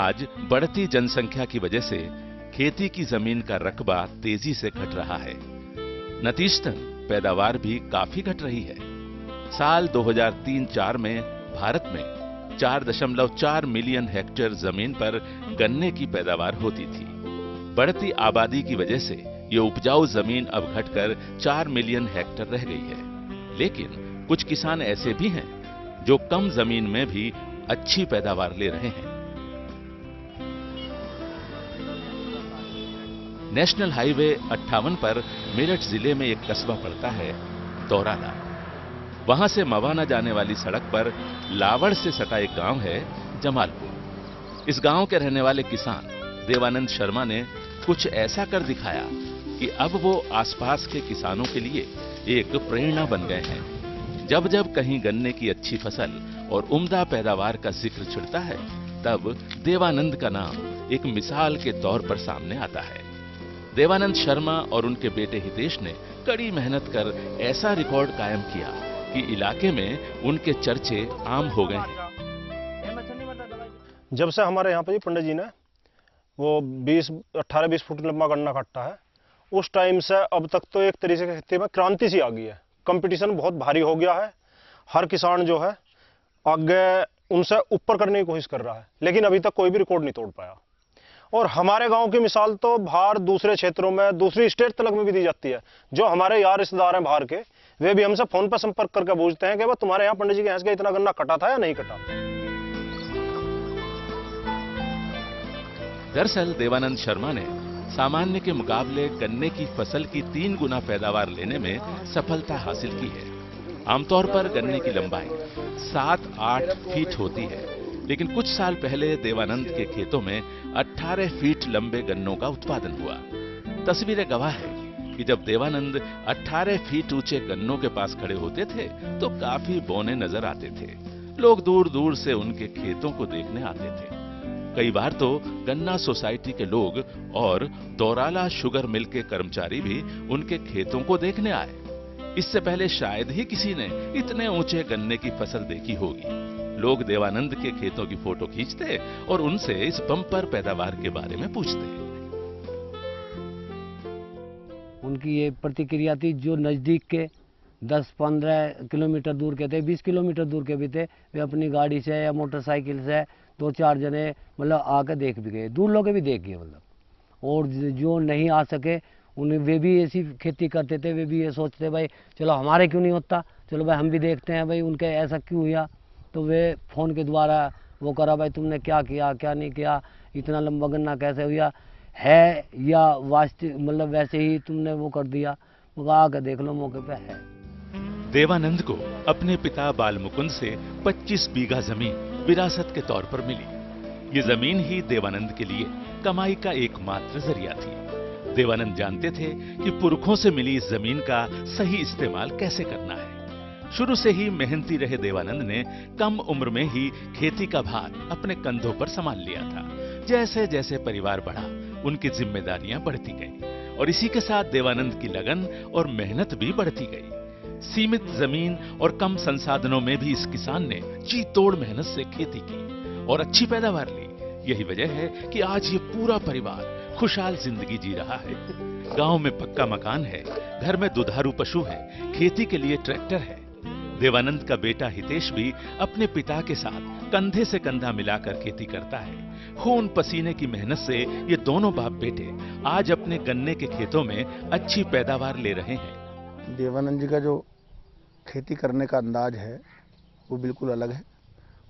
आज बढ़ती जनसंख्या की वजह से खेती की जमीन का रकबा तेजी से घट रहा है। नतीजतन पैदावार भी काफी घट रही है। साल 2003-4 में भारत में 4.4 मिलियन हेक्टेयर जमीन पर गन्ने की पैदावार होती थी। बढ़ती आबादी की वजह से ये उपजाऊ जमीन अब घटकर 4 मिलियन हेक्टेयर रह गई है। लेकिन कुछ किसान ऐसे भी हैं जो कम जमीन में भी अच्छी पैदावार ले रहे हैं। नेशनल हाईवे 58 पर मेरठ जिले में एक कस्बा पड़ता है, दौराला। वहां से मवाना जाने वाली सड़क पर लावड़ से सटा एक गांव है, जमालपुर। इस गांव के रहने वाले किसान देवानंद शर्मा ने कुछ ऐसा कर दिखाया कि अब वो आसपास के किसानों के लिए एक प्रेरणा बन गए हैं। जब जब कहीं गन्ने की अच्छी फसल और उम्दा पैदावार का जिक्र छिड़ता है, तब देवानंद का नाम एक मिसाल के तौर पर सामने आता है। देवानंद शर्मा और उनके बेटे हितेश ने कड़ी मेहनत कर ऐसा रिकॉर्ड कायम किया कि इलाके में उनके चर्चे आम हो गए हैं। जब से हमारे यहाँ पर पंडित जी ने वो 18-20 फुट लंबा गन्ना काटा है, उस टाइम से अब तक तो एक तरीके से खेती में क्रांति सी आ गई है। कंपटीशन बहुत भारी हो गया है। हर किसान जो है आगे उनसे ऊपर करने की कोशिश कर रहा है, लेकिन अभी तक कोई भी रिकॉर्ड नहीं तोड़ पाया। और हमारे गांव की मिसाल तो बाहर दूसरे क्षेत्रों में, दूसरी स्टेट तक में भी दी जाती है। जो हमारे यार रिश्तेदार हैं बाहर के, वे भी हमसे फोन पर संपर्क करके पूछते हैं कि वो तुम्हारे यहाँ पंडित जी के यहाँ से इतना गन्ना कटा था या नहीं कटा। दरअसल देवानंद शर्मा ने सामान्य के मुकाबले गन्ने की फसल की 3 गुना पैदावार लेने में सफलता हासिल की है। आमतौर पर गन्ने की लंबाई 7-8 फीट होती है, लेकिन कुछ साल पहले देवानंद के खेतों में 18 फीट लंबे गन्नों का उत्पादन हुआ। तस्वीरें गवाह है कि जब देवानंद 18 फीट ऊंचे गन्नों के पास खड़े होते थे तो काफी बौने नजर आते थे। लोग दूर दूर से उनके खेतों को देखने आते थे। कई बार तो गन्ना सोसाइटी के लोग और दौराला शुगर मिल के कर्मचारी भी उनके खेतों को देखने आए। इससे पहले शायद ही किसी ने इतने ऊंचे गन्ने की फसल देखी होगी। लोग देवानंद के खेतों की फोटो खींचते और उनसे इस बम्पर पैदावार के बारे में पूछते। उनकी ये प्रतिक्रिया थी, जो नजदीक के 10-15 किलोमीटर दूर के थे, 20 किलोमीटर दूर के भी थे, वे अपनी गाड़ी से या मोटरसाइकिल से 2-4 जने मतलब आके देख भी गए। दूर लोग भी देख गए मतलब। और जो नहीं आ सके उन्हें, वे भी ऐसी खेती करते थे। वे भी ये सोचते भाई चलो हमारे क्यों नहीं होता, चलो भाई हम भी देखते हैं भाई उनके ऐसा क्यों हुआ। तो वे फोन के द्वारा वो करा, भाई तुमने क्या किया क्या नहीं किया, इतना लंबा गन्ना कैसे हुआ है, या वास्तविक मतलब वैसे ही तुमने वो कर दिया। आके देख लो, मौके पे है। देवानंद को अपने पिता बालमुकुंद से 25 बीघा जमीन विरासत के तौर पर मिली। ये जमीन ही देवानंद के लिए कमाई का एकमात्र जरिया थी। देवानंद जानते थे कि पुरखों से मिली इस जमीन का सही इस्तेमाल कैसे करना है। शुरू से ही मेहनती रहे देवानंद ने कम उम्र में ही खेती का भार अपने कंधों पर संभाल लिया था। जैसे जैसे परिवार बढ़ा, उनकी जिम्मेदारियां बढ़ती गईं और इसी के साथ देवानंद की लगन और मेहनत भी बढ़ती गई। सीमित जमीन और कम संसाधनों में भी इस किसान ने जी तोड़ मेहनत से खेती की और अच्छी पैदावार ली। यही वजह है कि आज ये पूरा परिवार खुशहाल जिंदगी जी रहा है। गांव में पक्का मकान है, घर में दुधारू पशु है, खेती के लिए ट्रैक्टर है। देवानंद का बेटा हितेश भी अपने पिता के साथ कंधे से कंधा मिलाकर खेती करता है। खून पसीने की मेहनत से ये दोनों बाप बेटे आज अपने गन्ने के खेतों में अच्छी पैदावार ले रहे हैं। देवानंद जी का जो खेती करने का अंदाज है वो बिल्कुल अलग है।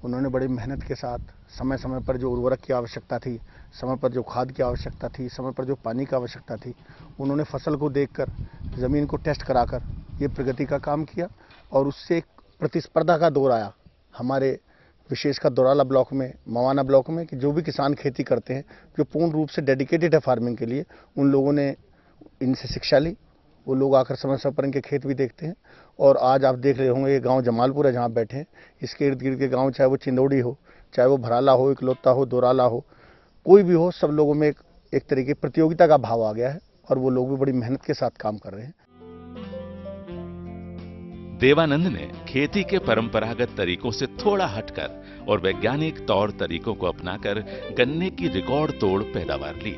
उन्होंने बड़ी मेहनत के साथ समय समय पर जो उर्वरक की आवश्यकता थी, समय पर जो खाद की आवश्यकता थी, समय पर जो पानी की आवश्यकता थी, उन्होंने फसल को देखकर, ज़मीन को टेस्ट कराकर ये प्रगति का काम किया। और उससे एक प्रतिस्पर्धा का दौर आया हमारे विशेषकर दौराला ब्लॉक में, मवाना ब्लॉक में, कि जो भी किसान खेती करते हैं जो पूर्ण रूप से डेडिकेटेड है फार्मिंग के लिए, उन लोगों ने इनसे शिक्षा ली। वो लोग आकर समय समय पर इनके खेत भी देखते हैं। और आज आप देख रहे होंगे ये गांव जमालपुर है जहां बैठे हैं, इसके इर्द गिर्द के गांव, चाहे वो चिंदौड़ी हो, चाहे वो भराला हो, इकलौता हो, दौराला हो, कोई भी हो, सब लोगों में एक तरीके प्रतियोगिता का भाव आ गया है और वो लोग भी बड़ी मेहनत के साथ काम कर रहे हैं। देवानंद ने खेती के परंपरागत तरीकों से थोड़ा हटकर और वैज्ञानिक तौर तरीकों को अपनाकर गन्ने की रिकॉर्ड तोड़ पैदावार ली।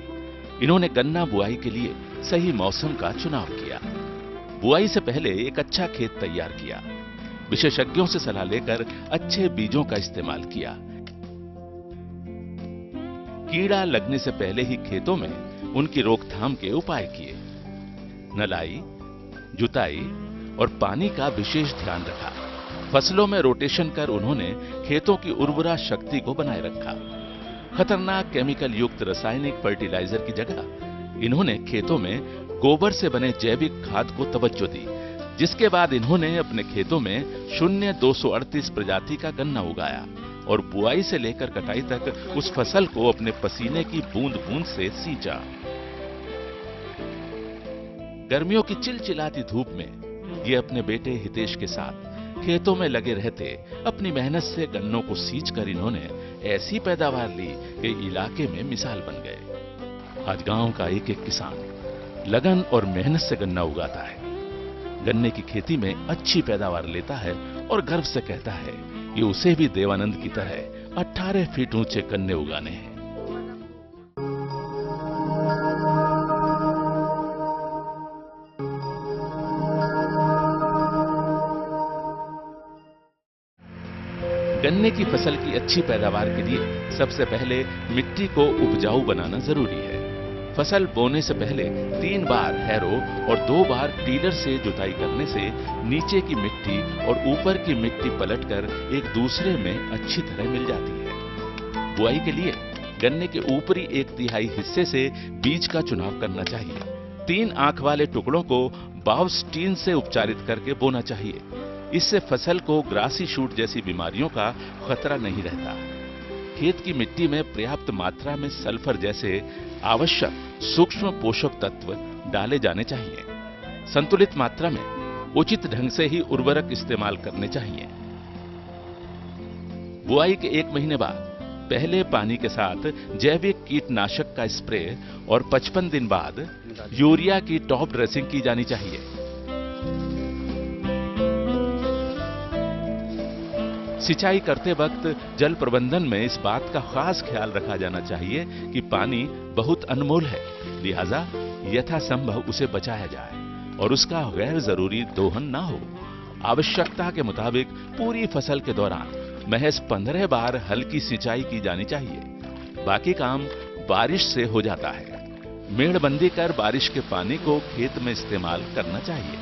इन्होंने गन्ना बुआई के लिए सही मौसम का चुनाव किया। बुआई से पहले एक अच्छा खेत तैयार किया। विशेषज्ञों से सलाह लेकर अच्छे बीजों का इस्तेमाल किया। कीड़ा लगने से पहले ही खेतों में उनकी रोकथाम के उपाय किए। नलाई, जुताई और पानी का विशेष ध्यान रखा। फसलों में रोटेशन कर उन्होंने खेतों की उर्वरा शक्ति को बनाए रखा। खतरनाक केमिकल युक्त रासायनिक फर्टिलाइजर की जगह इन्होंने खेतों में गोबर से बने जैविक खाद को तवज्जो दी, जिसके बाद इन्होंने अपने खेतों में 0238 प्रजाति का गन्ना उगाया और बुआई से लेकर कटाई तक उस फसल को अपने पसीने की बूंद बूंद से सींचा। गर्मियों की चिलचिलाती धूप में ये अपने बेटे हितेश के साथ खेतों में लगे रहते अपनी मेहनत से गन्नों को सींचकर इन्होंने ऐसी पैदावार ली कि इलाके में मिसाल बन गए। आज गांव का एक एक किसान लगन और मेहनत से गन्ना उगाता है, गन्ने की खेती में अच्छी पैदावार लेता है और गर्व से कहता है कि उसे भी देवानंद की तरह 18 फीट ऊंचे गन्ने उगाने हैं। गन्ने की फसल की अच्छी पैदावार के लिए सबसे पहले मिट्टी को उपजाऊ बनाना जरूरी है। फसल बोने से पहले 3 बार हैरो और 2 बार टीलर से जुताई करने से नीचे की मिट्टी और ऊपर की मिट्टी पलटकर एक दूसरे में अच्छी तरह मिल जाती है। बुआई के लिए गन्ने के ऊपरी 1/3 हिस्से से बीज का चुनाव करना चाहिए। 3 आंख वाले टुकड़ों को बाउस्टीन से उपचारित करके बोना चाहिए। इससे फसल को ग्रासी शूट जैसी बीमारियों का खतरा नहीं रहता। खेत की मिट्टी में पर्याप्त मात्रा में सल्फर जैसे आवश्यक सूक्ष्म पोषक तत्व डाले जाने चाहिए। संतुलित मात्रा में उचित ढंग से ही उर्वरक इस्तेमाल करने चाहिए। बुआई के 1 महीने बाद पहले पानी के साथ जैविक कीटनाशक का स्प्रे और 55 दिन बाद यूरिया की टॉप ड्रेसिंग की जानी चाहिए। सिंचाई करते वक्त जल प्रबंधन में इस बात का खास ख्याल रखा जाना चाहिए कि पानी बहुत अनमोल है, लिहाजा यथासंभव उसे बचाया जाए और उसका गैर जरूरी दोहन ना हो। आवश्यकता के मुताबिक पूरी फसल के दौरान महज 15 बार हल्की सिंचाई की जानी चाहिए। बाकी काम बारिश से हो जाता है। मेड़बंदी कर बारिश के पानी को खेत में इस्तेमाल करना चाहिए,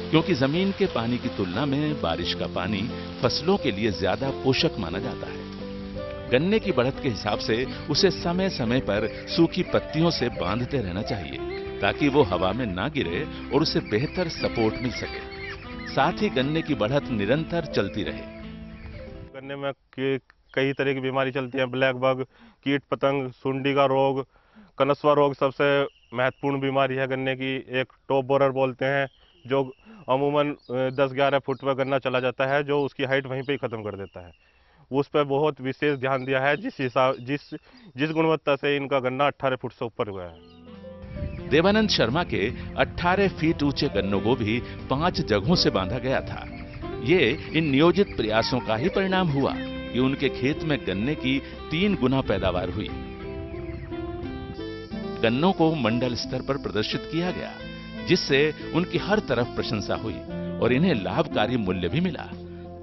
क्योंकि जमीन के पानी की तुलना में बारिश का पानी फसलों के लिए ज्यादा पोषक माना जाता है। गन्ने की बढ़त के हिसाब से उसे समय समय पर सूखी पत्तियों से बांधते रहना चाहिए ताकि वो हवा में ना गिरे और उसे बेहतर सपोर्ट मिल सके। साथ ही गन्ने की बढ़त निरंतर चलती रहे। गन्ने में कई तरह की बीमारी चलती है। ब्लैक बग, कीट पतंग, सुंडी का रोग, कनस्वा रोग सबसे महत्वपूर्ण बीमारी है गन्ने की। एक टॉप बोरर बोलते हैं, जो अमूमन 10-11 फुट पर गन्ना चला जाता है, जो उसकी हाइट वहीं पे ही खत्म कर देता है। उस पर बहुत विशेष ध्यान दिया है, जिस गुणवत्ता से इनका गन्ना 18 फुट से ऊपर हुआ है। देवानंद शर्मा के 18 फीट ऊंचे गन्नों को भी 5 जगहों से बांधा गया था। ये इन नियोजित प्रयासों का ही परिणाम हुआ कि उनके खेत में गन्ने की 3 गुना पैदावार हुई। गन्नों को मंडल स्तर पर प्रदर्शित किया गया, जिससे उनकी हर तरफ प्रशंसा हुई और इन्हें लाभकारी मूल्य भी मिला।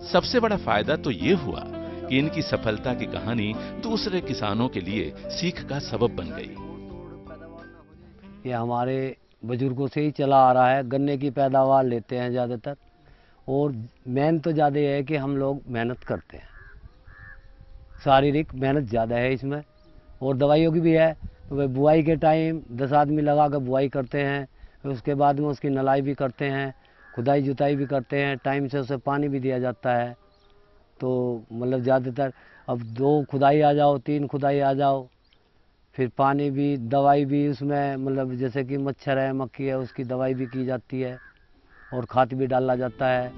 सबसे बड़ा फायदा तो ये हुआ कि इनकी सफलता की कहानी दूसरे किसानों के लिए सीख का सबब बन गई। ये हमारे बुजुर्गों से ही चला आ रहा है। गन्ने की पैदावार लेते हैं ज़्यादातर, और मेन तो ज़्यादा है कि हम लोग मेहनत करते हैं, शारीरिक मेहनत ज़्यादा है इसमें, और दवाइयों की भी है। तो वह बुआई के टाइम 10 आदमी लगा कर बुआई करते हैं, उसके बाद में उसकी नलाई भी करते हैं, खुदाई जुताई भी करते हैं, टाइम से उसे पानी भी दिया जाता है। तो मतलब ज़्यादातर अब 2 खुदाई आ जाओ, 3 खुदाई आ जाओ, फिर पानी भी, दवाई भी उसमें, मतलब जैसे कि मच्छर है, मक्खी है, उसकी दवाई भी की जाती है और खाद भी डाला जाता है।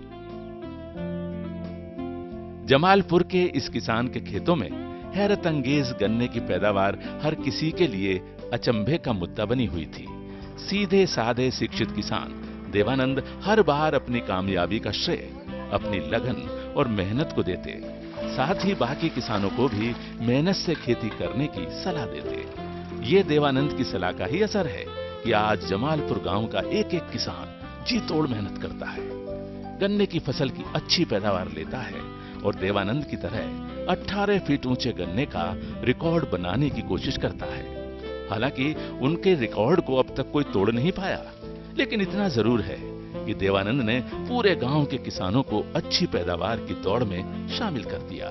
जमालपुर के इस किसान के खेतों में हैरत अंगेज गन्ने की पैदावार हर किसी के लिए अचंभे का मुद्दा बनी हुई थी। सीधे साधे शिक्षित किसान देवानंद हर बार अपनी कामयाबी का श्रेय अपनी लगन और मेहनत को देते, साथ ही बाकी किसानों को भी मेहनत से खेती करने की सलाह देते। ये देवानंद की सलाह का ही असर है कि आज जमालपुर गांव का एक एक किसान जी तोड़ मेहनत करता है, गन्ने की फसल की अच्छी पैदावार लेता है और देवानंद की तरह 18 फीट ऊंचे गन्ने का रिकॉर्ड बनाने की कोशिश करता है। हालांकि उनके रिकॉर्ड को अब तक कोई तोड़ नहीं पाया, लेकिन इतना जरूर है कि देवानंद ने पूरे गांव के किसानों को अच्छी पैदावार की दौड़ में शामिल कर दिया।